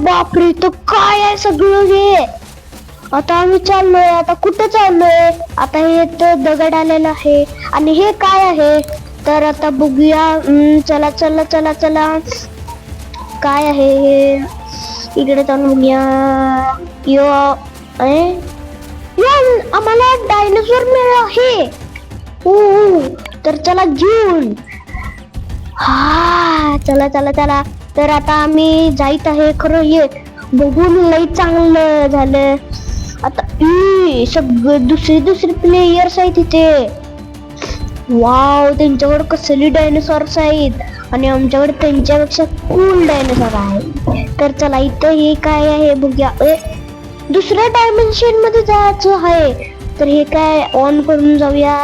बापरे, तो काय आहे सगळं हे. आता आम्ही चाललोय. आता कुठे चाललोय. आता हे तर दगड आलेला आहे. आणि हे काय आहे. तर आता बघूया. चला चला चला चला. काय आहे हे. इकडे जाऊन बघूया. यो आम्हाला डायनोसॉर मिळाला आहे. तर चला घेऊन. हा चला चला चला. तर आता आम्ही जाईत आहे. खरं ये बघून लई चांगलं झालं. आता सगळे दुसरे प्लेयर्स आहेत तिथे. वाव, त्यांच्याकडे कसली डायनोसॉर्स आहेत. आणि आमच्याकडे त्यांच्यापेक्षा कूल डायनोसॉर आहे. तर चला इथं हे काय आहे बघूया. दुसऱ्या डायमेन्शन मध्ये जायचं आहे. तर हे काय ऑन करून जाऊया.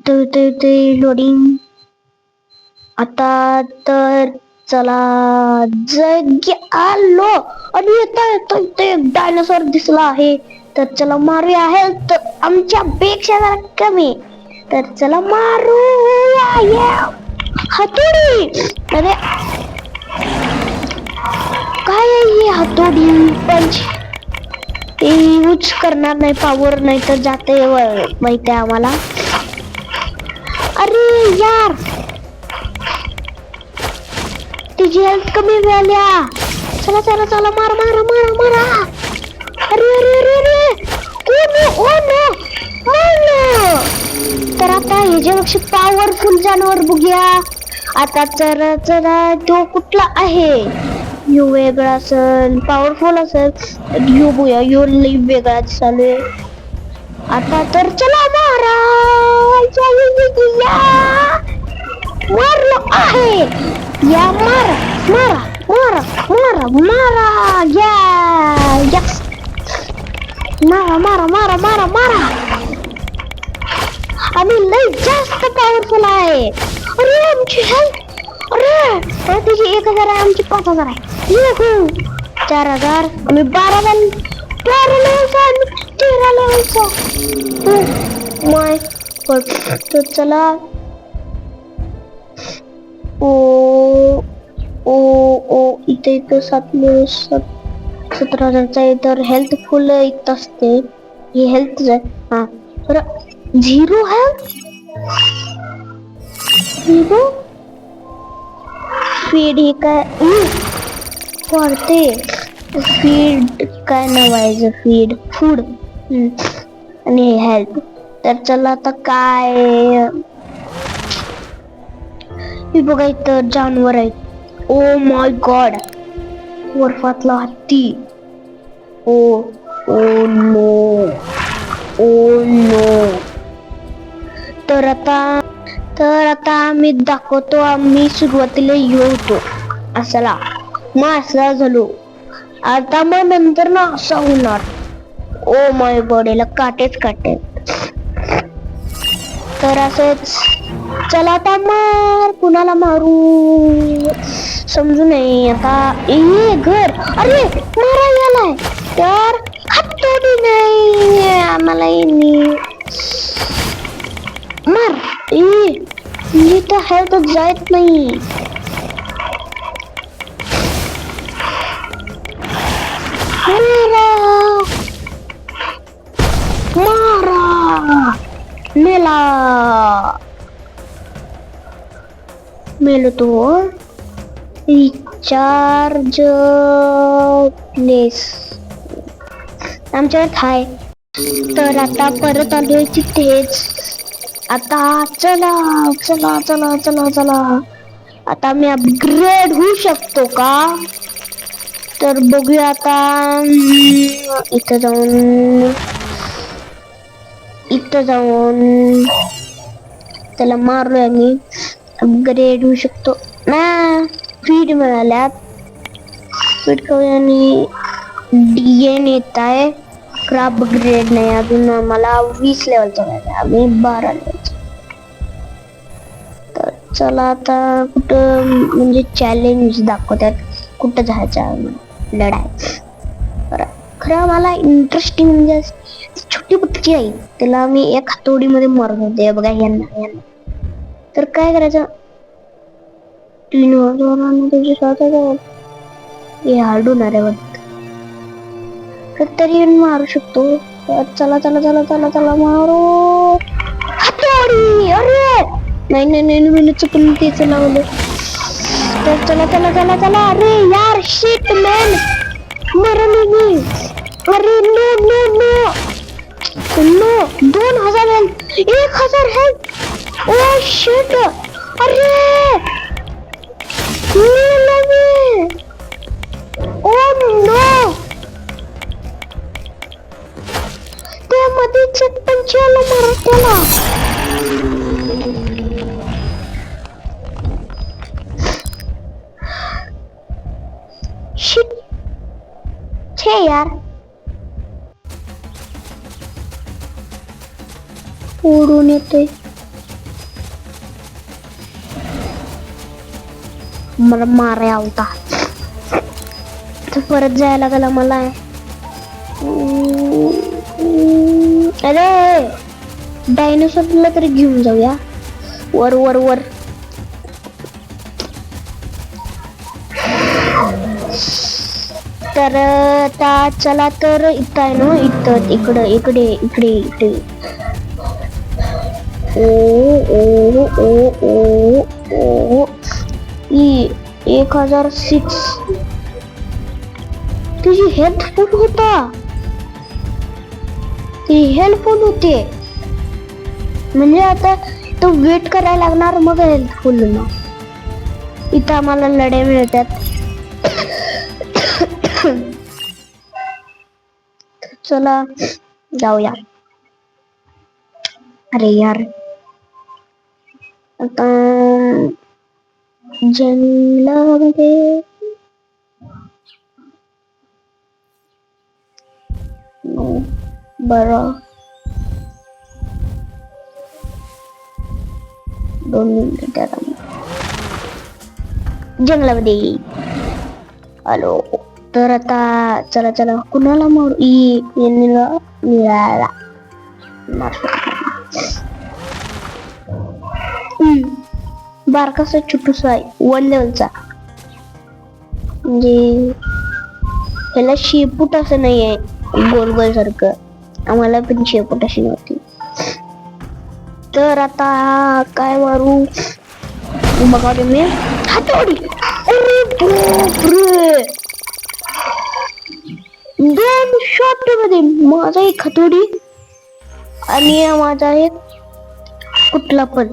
ते लोडिंग. आता तर चला आलो. आणि येतो एक डायनोसॉर दिसला आहे. तर चला मारूया. हेल्थ आमच्या पेक्षा जरा कमी. तर चला मारूया. हातोडी. अरे काय आहे हातोडी पंच. यूज करणार नाही. पॉवर नाही तर जाते माहिती आहे आम्हाला. अरे यार, तिची हेल्थ कमी झाल्या. चला चला चला. मारा मारा मारा मारा. अरे अरे अरे अरे. तर आता ह्याच्यापेक्षा पॉवरफुल जानवर बघूया. आता चला चला. तो कुठला आहे. यो वेगळा असेल. पॉवरफुल असेल. यो बघूया. यो लई वेगळा दिसालोय. आता तर चला मारा. मारलो आहे. या मारा मारा मारा मारा मारा. यस. मारा मारा मारा मारा मारा. आम्ही लई जास्त पॉवरफुल आहे. अरे आमची हेल्थ. अरे त्याची 1000 आहे. आमची 5000 आहे. 4000. आम्ही 12 लेवलचा. 13 लेवलचा. माय तर चला. इथे 17,000चा आहे. तर हेल्थ फुल इथं असते. ही हेल्थ हा. तर 0 हेल्थ. 0 फीड. ही काय वाढते. फीड काय नावायचं. Feed food. आणि हेल्थ. तर चला आता काय. हे बघा इथं जानवर आहेत. Oh my god. बर्फातला हत्ती. Oh no. Oh no. तर आता आम्ही दाखवतो. आम्ही सुरुवातीला होतो असला. मग असा झालो. आता मग नंतर ना असा होणार. Oh my God. याला काटेच काटे. तर असंच. चला आता मार. कुणाला मारू समजू नये. आता घर. अरे मारा यालाय. तर हातोडी नाही आम्हाला. मार. मी तर हेल्थ जात नाही. मारा. मेलो तो. रिचार्ज प्लेस आमच्याकडे हाय. तर आता परत आलोय तिथेच. आता चला चला चला चला चला. आता मी अपग्रेड होऊ शकतो का. तर बघूया आता. इथं जाऊन त्याला मारलोय आम्ही. अपग्रेड होऊ शकतो ना. फीड मिळाल्यात. फीड करूया. आणि डीएन येत आहे. अपग्रेड नाही अजून. आम्हाला 20 लेवलचा आहे. आम्ही 12 लेवलचा. तर चला आता कुठं म्हणजे चॅलेंज दाखवतात. कुठं जायचं लढाई. खरं मला इंटरेस्टिंग म्हणजे छोटी बुटकी आहे. त्याला मी एक हातोडीमध्ये मारत होते. बघा यांना. तर काय करायचं. 3,000 तुझी 7,000 हे हाडून आहे वाटत. तरी मारू शकतो. चला चला चला चला चला मारो. हातोडी. अरे नाही नाही नाही मैंने चुकून तेच लावलं. तर चला चला चला चला. अरे यार शिट मॅन मरली मी. अरे no no no no 2,000 health 1,000 health. Oh shit. अरे ओ नो त्यामध्ये चटपंचाला मारत त्याला. शिट छे यार. ओढून येतोय. मला माराया होता. परत जायला गेला मला. अरे डायनोसॉरला तरी घेऊन जाऊया. वर वर वर. तर आता चला तर इथं आहे ना. इथं इकडे इकडे इकडे इकडे. ओ ओ ओ ओ ओ 1,006. तुझी हेल्थ फुल होता. ती हेल्पफुल होते म्हणजे आता तो वेट करायला लागणार मग हेल्पफुल ना. इथं आम्हाला लढाई मिळतात. चला जाऊया. अरे यार आता जंगलामध्ये बरं 2 मिनिटं जंगलामध्ये आलो. तर आता चला चला कुणाला मारू. निळाला बारकासा छोटूसा आहे 1 लेवलचा. म्हणजे ह्याला शेपूट असं नाही आहे गोल गोल सारखं. आम्हाला पण शेपूट अशी नव्हती. तर आता काय मारू बघा तुम्ही. हातोडी. अरे बापरे 2 शॉट मध्ये माझा एक हातोडी आणि माझा एक कुठला पण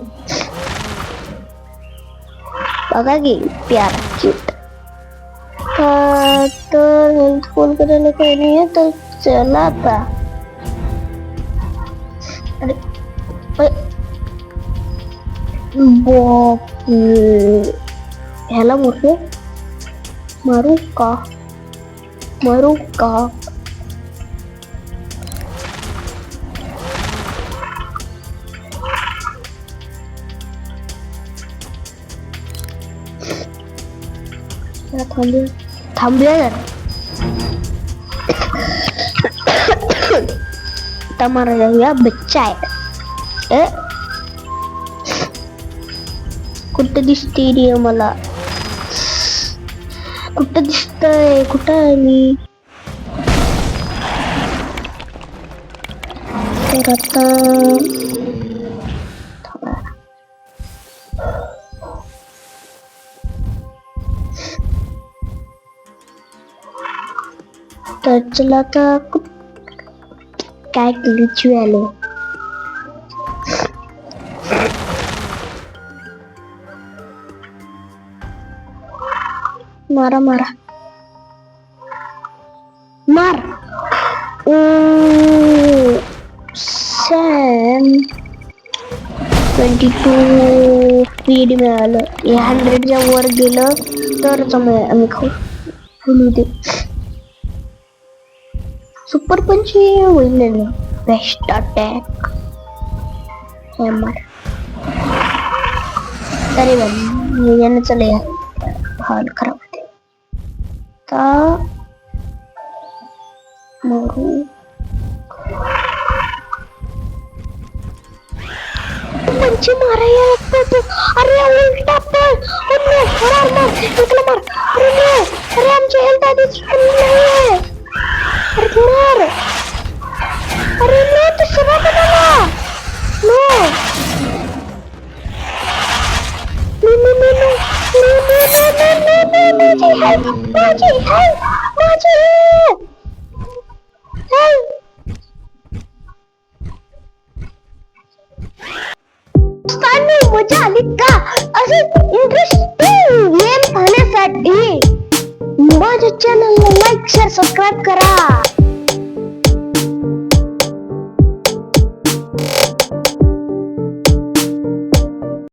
बघा की प्यारा क्यूट. तर हेल्पफुल करायला काही नाही आहे. तर चला आता. अरे ह्याला मारू मारू का मारू का. थांबूया जरा. तमारा जाऊया. बच्चा आहे. कुठं दिसते रे मला. कुठं दिसतंय. कुठं आहे मी. तर आता तर चला आता काय ग्लिच आलो. मारा मारा मार. सॅम 22 स्पीड मिळालं. 100च्या वर गेलं तरच आम्ही खाऊ फुलू दे. सुपर पंच होईल. बेस्ट अटॅक मार. अरे बाबा यानं चले हाल खराब होते. आता मारू. पंच मारायला. अरे उलटा पण त्याला मार. अरे no. अरे आमची हेल्थ आधीच फुल नाहीये. अरे मार. अरे no, दुसरा बनाला. No. No, no, no, no. No, no, no, no, no, no. माझी हेल्थ. माझी हेल्थ. माझी हेल्थ. दोस्तांनो, मजा आली का? असे इंटरेस्टिंग गेम पाहण्यासाठी माझ्या चॅनलला लाईक शेअर सबस्क्राईब करा.